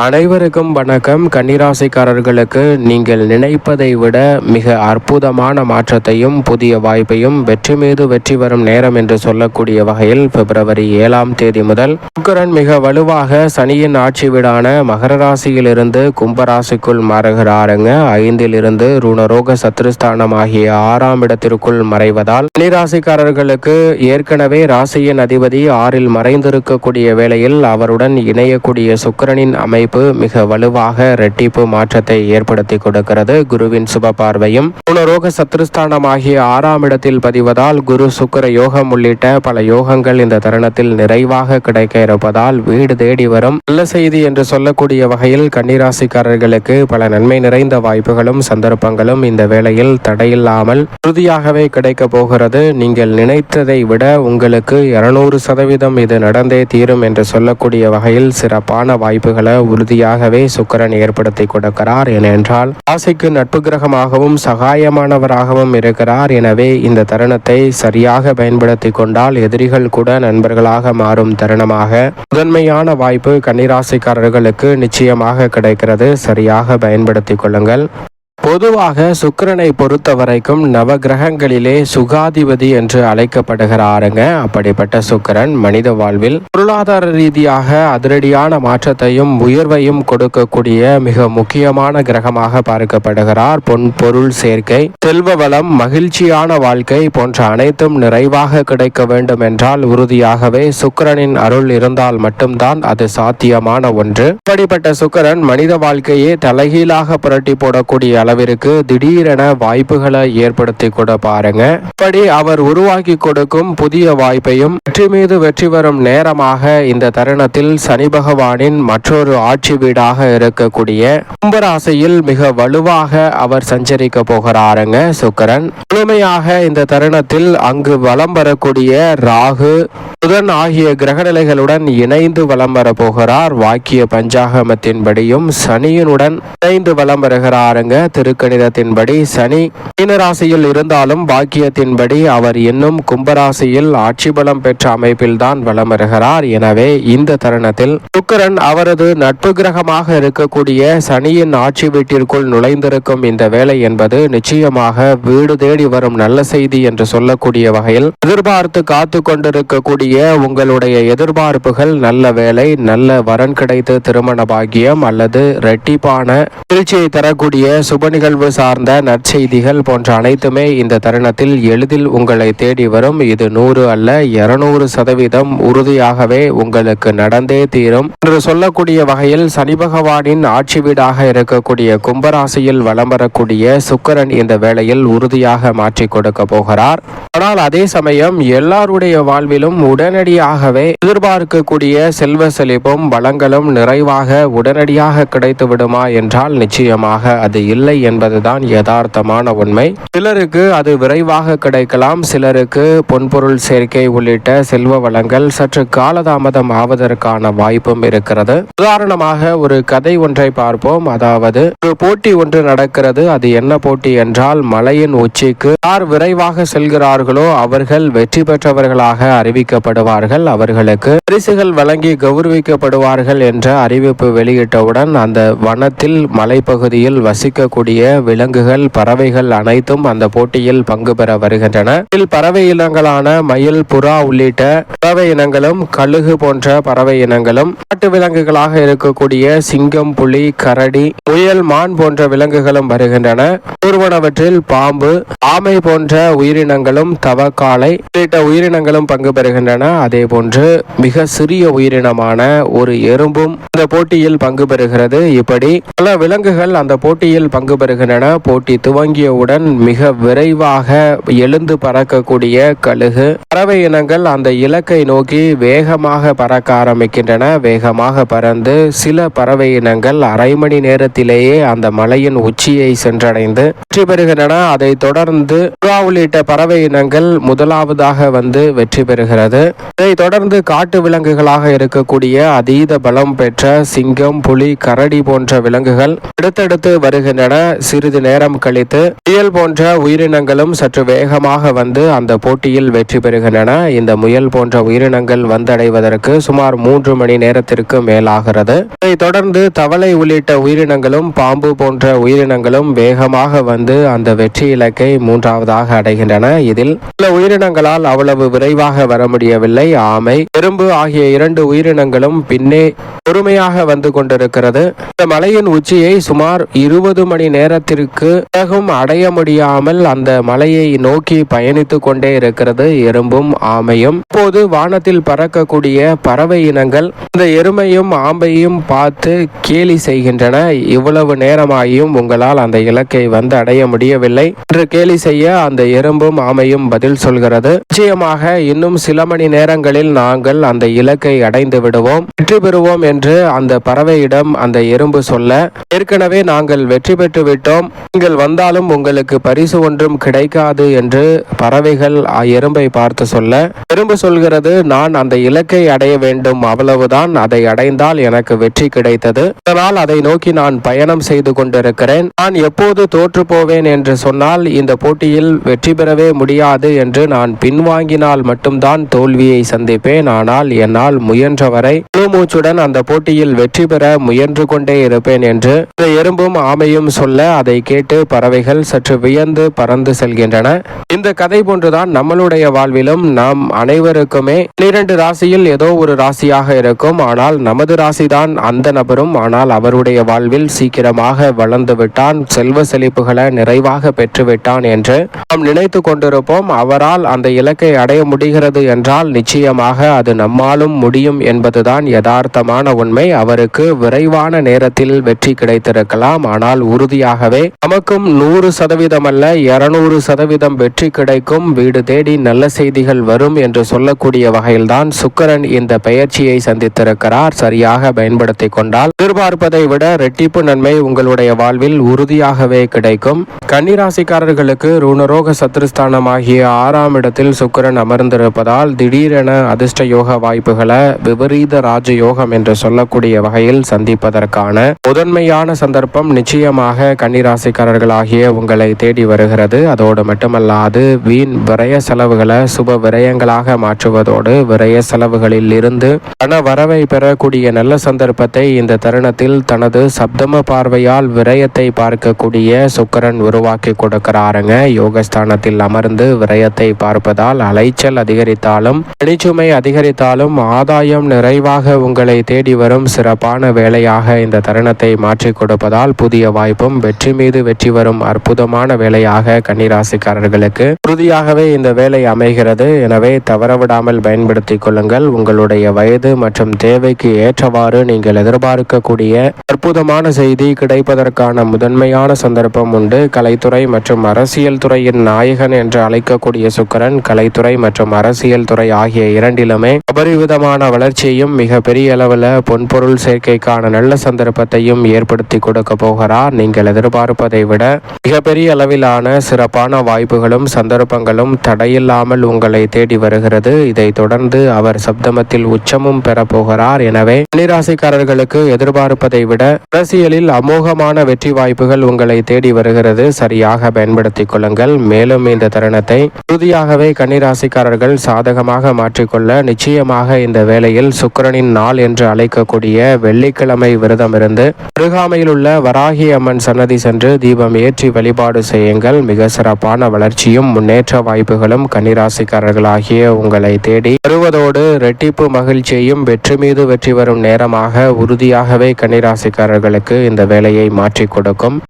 அனைவருக்கும் வணக்கம். கன்னிராசிக்காரர்களுக்கு நீங்கள் நினைப்பதை விட மிக அற்புதமான மாற்றத்தையும் புதிய வாய்ப்பையும் வெற்றி மீது வெற்றி வரும் நேரம் என்று சொல்லக்கூடிய வகையில் பிப்ரவரி 7ஆம் தேதி முதல் சுக்கிரன் மிக வலுவாக சனியின் ஆட்சி வீடான மகர ராசியிலிருந்து கும்பராசிக்குள் மாறுகிறாருங்க. 5ல் இருந்து ருணரோக சத்ருஸ்தானம் ஆகிய 6ஆம் இடத்திற்குள் மறைவதால் கன்னிராசிக்காரர்களுக்கு ஏற்கனவே ராசியின் அதிபதி 6ல் மறைந்திருக்கக்கூடிய வேளையில் அவருடன் இணையக்கூடிய சுக்கிரனின் அமைப்பு மிக வலுவாக இரட்டிப்பு மாற்றத்தை ஏற்படுத்தி கொடுக்கிறது. குருவின் சுப பார்வையும் ருணரோக சத்ருஸ்தானம் ஆகிய 6ஆம் இடத்தில் பதிவதால் குரு சுக்கிர யோகம் உள்ளிட்ட பல யோகங்கள் இந்த தருணத்தில் நிறைவாக கிடைக்க இருப்பதால் வீடு தேடி வரும் நல்ல செய்தி என்று சொல்லக்கூடிய வகையில் கன்னிராசிக்காரர்களுக்கு பல நன்மை நிறைந்த வாய்ப்புகளும் சந்தர்ப்பங்களும் இந்த வேளையில் தடையில்லாமல் உறுதியாகவே கிடைக்க போகிறது. நீங்கள் நினைத்ததை விட உங்களுக்கு 200% இது நடந்தே தீரும் என்று சொல்லக்கூடிய வகையில் சிறப்பான வாய்ப்புகளை உறுதியாகவே சுக்கிரன் ஏற்படுத்தி கொடுக்கிறார். ஏனென்றால் ராசிக்கு நட்பு கிரகமாகவும் சகாயமானவராகவும் இருக்கிறார். எனவே இந்த தருணத்தை சரியாக பயன்படுத்தி கொண்டால் எதிரிகள் கூட நண்பர்களாக மாறும் தருணமாக முதன்மையான வாய்ப்பு கன்னிராசிக்காரர்களுக்கு நிச்சயமாக கிடைக்கிறது. சரியாக பயன்படுத்தி கொள்ளுங்கள். பொதுவாக சுக்கிரனை பொறுத்த வரைக்கும் நவ கிரகங்களிலே சுகாதிபதி என்று அழைக்கப்படுகிறாருங்க. அப்படிப்பட்ட சுக்கிரன் மனித வாழ்வில் பொருளாதார ரீதியாக அதிரடியான மாற்றத்தையும் உயர்வையும் கொடுக்கக்கூடிய மிக முக்கியமான கிரகமாக பார்க்கப்படுகிறார். பொன் பொருள் சேர்க்கை, செல்வ வளம், மகிழ்ச்சியான வாழ்க்கை போன்ற அனைத்தும் நிறைவாக கிடைக்க வேண்டும் என்றால் உறுதியாகவே சுக்கிரனின் அருள் இருந்தால் மட்டும்தான் அது சாத்தியமான ஒன்று. அப்படிப்பட்ட சுக்கிரன் மனித வாழ்க்கையே தலைகீழாக புரட்டி போடக்கூடிய அளவிற்கு திடீரென வாய்ப்புகளை ஏற்படுத்தி கூட பாருங்க. இப்படி அவர் உருவாக்கி கொடுக்கும் புதிய வாய்ப்பையும் வெற்றி மீது வெற்றி வரும் நேரமாக இந்த தருணத்தில் சனி பகவானின் மற்றொரு ஆட்சி வீடாக இருக்கக்கூடிய கும்பராசியில் மிக வலுவாக அவர் சஞ்சரிக்க போகிறாருங்க. சுக்கிரன் முழுமையாக இந்த தருணத்தில் அங்கு வலம் வரக்கூடிய ராகு புதன் ஆகிய கிரகநிலைகளுடன் இணைந்து வலம் வர போகிறார். வாக்கிய பஞ்சாகமத்தின்படியும் சனியினுடன் இணைந்து வலம் வருகிறாருங்க. திருக்கணிதத்தின்படி சனி மீனராசியில் இருந்தாலும் பாக்கியத்தின்படி அவர் இன்னும் கும்பராசியில் ஆட்சி பலம் பெற்ற அமைப்பில் தான் வலம் வருகிறார். எனவே இந்த தருணத்தில் சுக்கிரன் அவரது நட்பு கிரகமாக இருக்கக்கூடிய சனியின் ஆட்சி வீட்டிற்குள் நுழைந்திருக்கும் இந்த வேலை என்பது நிச்சயமாக வீடு தேடி வரும் நல்ல செய்தி என்று சொல்லக்கூடிய வகையில் எதிர்பார்த்து காத்து கொண்டிருக்கக்கூடிய உங்களுடைய எதிர்பார்ப்புகள் நல்ல வேலை, நல்ல வரன் கிடைத்து திருமண பாக்கியம் அல்லது இரட்டிப்பான மகிழ்ச்சியை தரக்கூடிய சுப நிகழ்வு சார்ந்த நற்செய்திகள் போன்ற அனைத்துமே இந்த தருணத்தில் எளிதில் உங்களை தேடி வரும். இது 100 அல்ல 200% உறுதியாகவே உங்களுக்கு நடந்தே தீரும் என்று சொல்லக்கூடிய வகையில் சனி பகவானின் ஆட்சி வீடாக இருக்கக்கூடிய கும்பராசியில் வலம் வரக்கூடிய சுக்கிரன் இந்த வேளையில் உறுதியாக மாற்றி கொடுக்க போகிறார். ஆனால் அதே சமயம் எல்லாருடைய வாழ்விலும் உடனடியாகவே எதிர்பார்க்கக்கூடிய செல்வ செழிப்பும் வளங்களும் நிறைவாக உடனடியாக கிடைத்து விடுமா என்றால் நிச்சயமாக அது இல்லை என்பதுதான் யதார்த்தமான உண்மை. சிலருக்கு அது விரைவாக கிடைக்கலாம், சிலருக்கு பொன்பொருள் சேர்க்கை உள்ளிட்ட செல்வ வளங்கள் சற்று காலதாமதம் ஆவதற்கான வாய்ப்பும் இருக்கிறது. உதாரணமாக ஒரு கதை ஒன்றை பார்ப்போம். அதாவது ஒரு போட்டி ஒன்று நடக்கிறது. அது என்ன போட்டி என்றால் மலையின் உச்சிக்கு யார் விரைவாக செல்கிறார்களோ அவர்கள் வெற்றி பெற்றவர்களாக அறிவிக்கப்படுவார்கள். அவர்களுக்கு பரிசுகள் வழங்கி கௌரவிக்கப்படுவார்கள் என்ற அறிவிப்பு வெளியிட்டவுடன் அந்த வனத்தில் மலைப்பகுதியில் வசிக்கக்கூடிய விலங்குகள், பறவைகள் அனைத்தும் அந்த போட்டியில் பங்கு பெற வருகின்றன. இதில் பறவை இனங்களான மயில், புறா உள்ளிட்ட பறவை இனங்களும் கழுகு போன்ற பறவை இனங்களும், நாட்டு விலங்குகளாக இருக்கக்கூடிய சிங்கம், புலி, கரடி, முயல், மான் போன்ற விலங்குகளும் வருகின்றன. ஊர்வனவற்றில் பாம்பு, ஆமை போன்ற உயிரினங்களும், தவக்காலை உள்ளிட்ட உயிரினங்களும் பங்கு பெறுகின்றன. அதே போன்று மிக சிறிய உயிரினமான ஒரு எறும்பும் இந்த போட்டியில் பங்கு பெறுகிறது. இப்படி பல விலங்குகள் அந்த போட்டியில் பங்கு பெறுகின்றன. போட்டி துவங்கியவுடன் மிக விரைவாக எழுந்து பறக்கக்கூடிய கழுகு, பறவை இனங்கள் அந்த இலக்கை நோக்கி வேகமாக பறக்க ஆரம்பிக்கின்றன. வேகமாக பறந்து சில பறவை இனங்கள் அரை மணி நேரத்திலேயே அந்த மலையின் உச்சியை சென்றடைந்து வெற்றி வெற்றி பெறுகின்றன. அதை தொடர்ந்து புறா உள்ளிட்ட பறவை இனங்கள் முதலாவதாக வெற்றி பெறுகிறது. இதை தொடர்ந்து காட்டு விலங்குகளாக இருக்கக்கூடிய அதீத பலம் பெற்ற சிங்கம், புலி, கரடி போன்ற விலங்குகள் அடுத்தடுத்து வருகின்றன. சிறிது நேரம் கழித்து முயல் போன்ற உயிரினங்களும் சற்று வேகமாக அந்த போட்டியில் வெற்றி பெறுகின்றன. இந்த முயல் போன்ற உயிரினங்கள் வந்தடைவதற்கு சுமார் 3 மணி நேரத்திற்கு மேலாகிறது. இதை தொடர்ந்து தவளை உள்ளிட்ட உயிரினங்களும் பாம்பு போன்ற உயிரினங்களும் வேகமாக அந்த வெற்றி இலக்கை 3ஆவதாக அடைகின்றன. இதில் சில உயிரினங்களால் அவ்வளவு விரைவாக வர முடியவில்லை. ஆமை, எறும்பு ஆகிய 2 உயிரினங்களும் பின்னே பொறுமையாக கொண்டிருக்கிறது. இந்த மலையின் உச்சியை சுமார் 20 மணி நேரத்திற்கு பிறகும் அடைய முடியாமல் அந்த மலையை நோக்கி பயணித்துக் கொண்டே இருக்கிறது எறும்பும் ஆமையும். இப்போது வானத்தில் பறக்கக்கூடிய பறவை இனங்கள் இந்த எருமையும் ஆம்பையும் பார்த்து கேலி செய்கின்றன. இவ்வளவு நேரமாயும் உங்களால் அந்த இலக்கை அடைய முடியவில்லை என்று கேலி செய்ய அந்த எறும்பும் ஆமையும் பதில் சொல்கிறது. நிச்சயமாக இன்னும் சில மணி நேரங்களில் நாங்கள் அந்த இலக்கை அடைந்து விடுவோம், வெற்றி பெறுவோம் என்று அந்த பறவையிடம் அந்த எறும்பு சொல்ல, ஏற்கனவே நாங்கள் வெற்றி பெற்று விட்டோம், நீங்கள் வந்தாலும் உங்களுக்கு பரிசு ஒன்றும் கிடைக்காது என்று பறவைகள் எறும்பை பார்த்து சொல்ல, எறும்பு சொல்கிறது, நான் அந்த இலக்கை அடைய வேண்டும், அவ்வளவுதான், அதை அடைந்தால் எனக்கு வெற்றி கிடைத்தது, அதனால் அதை நோக்கி நான் பயணம் செய்து கொண்டிருக்கிறேன், நான் எப்போது தோற்று போவேன் என்று சொன்னால் இந்த போட்டியில் வெற்றி பெறவே முடியாது என்று நான் பின்வாங்கினால் மட்டும்தான் தோல்வியை சந்திப்பேன், ஆனால் என்னால் முயன்றவரை மூச்சுடன் அந்த போட்டியில் வெற்றி பெற முயன்று கொண்டே இருப்பேன் என்று எறும்பும் ஆமையும் சொல்ல, அதை கேட்டு பறவைகள் சற்று வியந்து பறந்து செல்கின்றன. இந்த கதை போன்றுதான் நம்மளுடைய வாழ்விலும் நாம் அனைவருக்குமே 12 ராசியில் ஏதோ ஒரு ராசியாக இருக்கும். ஆனால் நமது ராசிதான் அந்த நபரும், ஆனால் அவருடைய வாழ்வில் சீக்கிரமாக வளர்ந்து விட்டான், செல்வ செழிப்புகளை நிறைவாக பெற்றுவிட்டான் என்று நாம் நினைத்து கொண்டிருப்போம். அவரால் அந்த இலக்கை அடைய முடிகிறது என்றால் நிச்சயமாக அது நம்மாலும் முடியும் என்பதுதான் யதார்த்தமான உண்மை. அவருக்கு விரைவான நேரத்தில் வெற்றி கிடைத்திருக்கலாம், ஆனால் உறுதியாகவே நமக்கும் 100% அல்ல 200% வெற்றி கிடைக்கும், வீடு தேடி நல்ல செய்திகள் வரும் என்று சொல்லக்கூடிய வகையில்தான் சுக்கிரன் இந்த பெயர்ச்சியை சந்தித்திருக்கிறார். சரியாக பயன்படுத்திக் கொண்டால் எதிர்பார்ப்பதை விட இரட்டிப்பு நன்மை உங்களுடைய வாழ்வில் உறுதியாகவே கிடைக்கும். கன்னிராசிக்காரர்களுக்கு ருணரோக சத்ருஸ்தானம் ஆகிய 6ஆம் இடத்தில் சுக்கிரன் அமர்ந்திருப்பதால் திடீரென அதிர்ஷ்ட யோக வாய்ப்புகளை விபரீத ராஜயோகம் என்று சொல்லக்கூடிய வகையில் சந்திப்பதற்கான முதன்மையான சந்தர்ப்பம் நிச்சயமாக கன்னிராசிக்காரர்கள் ஆகிய உங்களை தேடி வருகிறது. அதோடு மட்டுமல்லாது வீண் விரய செலவுகளை சுப விரயங்களாக மாற்றுவதோடு விரய செலவுகளில் இருந்து பண வரவை பெறக்கூடிய நல்ல சந்தர்ப்பத்தை இந்த தருணத்தில் தனது சப்தம பார்வையால் விரயத்தை பார்க்கக்கூடிய சுக்கிரன் உருவாக்கி கொடுக்கிறாருங்க. யோகஸ்தானத்தில் அமர்ந்து விரயத்தை பார்ப்பதால் அலைச்சல் அதிகரித்தாலும் பணிச்சுமை அதிகரித்தாலும் ஆதாயம் நிறைவாக உங்களை தேடி வரும் சிறப்பான வேலையாக இந்த தருணத்தை மாற்றி கொடுப்பதால் புதிய வாய்ப்பும் வெற்றி மீது வெற்றி வரும் அற்புதமான வேலையாக கன்னிராசிக்காரர்களுக்கு உறுதியாகவே இந்த வேலை அமைகிறது. எனவே தவறவிடாமல் பயன்படுத்திக் கொள்ளுங்கள். உங்களுடைய வயது மற்றும் தேவைக்கு ஏற்றவாறு நீங்கள் எதிர்பார்க்கக்கூடிய அற்புதமான செய்தி கிடைப்பதற்கான முதன்மையான சந்தர்ப்பம் உண்டு. கலைத்துறை மற்றும் அரசியல் துறையின் நாயகன் என்று அழைக்கக்கூடிய சுக்கிரன் கலைத்துறை மற்றும் அரசியல் துறை ஆகிய இரண்டிலுமே அபரிவிதமான வளர்ச்சியையும் மிக பெரிய அளவில் பொன்பொருள் சேர்க்கைக்கான நல்ல சந்தர்ப்பத்தையும் ஏற்படுத்தி கொடுக்க போகிறார். நீங்கள் எதிர்பார்ப்பதை விட மிகப்பெரிய அளவிலான சிறப்பான வாய்ப்புகளும் சந்தர்ப்பங்களும் தடையில்லாமல் உங்களை தேடி வருகிறது. இதை தொடர்ந்து அவர் சப்தமத்தில் உச்சமும் பெறப்போகிறார். எனவே கன்னிராசிக்காரர்களுக்கு எதிர்பார்ப்பதை விட அரசியலில் அமோகமான வெற்றி வாய்ப்புகள் உங்களை தேடி வருகிறது. சரியாக பயன்படுத்திக் கொள்ளுங்கள். மேலும் இந்த தருணத்தை உறுதியாகவே கன்னிராசிக்காரர்கள் சாதகமாக மாற்றிக்கொள்ள நிச்சயமாக இந்த வேளையில் சுக்கிரனின் நாள் என்று அழைக்கக்கூடிய வெள்ளிக்கிழமை விரதம் இருந்து அருகாமையில் உள்ள வராகி அம்மன் சன்னதி சென்று தீபம் ஏற்றி வழிபாடு செய்யுங்கள். மிக சிறப்பான வளர்ச்சியும் முன்னேற்ற வாய்ப்புகளும் கன்னிராசிக்காரர்களாகிய உங்களை தேடி வருவதோடு இரட்டிப்பு மகிழ்ச்சியையும் வெற்றி மீது வெற்றி வரும் நேரமாக உறுதியாகவே கன்னிராசிக்காரர்களுக்கு இந்த வேலையை மாற்றி கொடுக்கும்.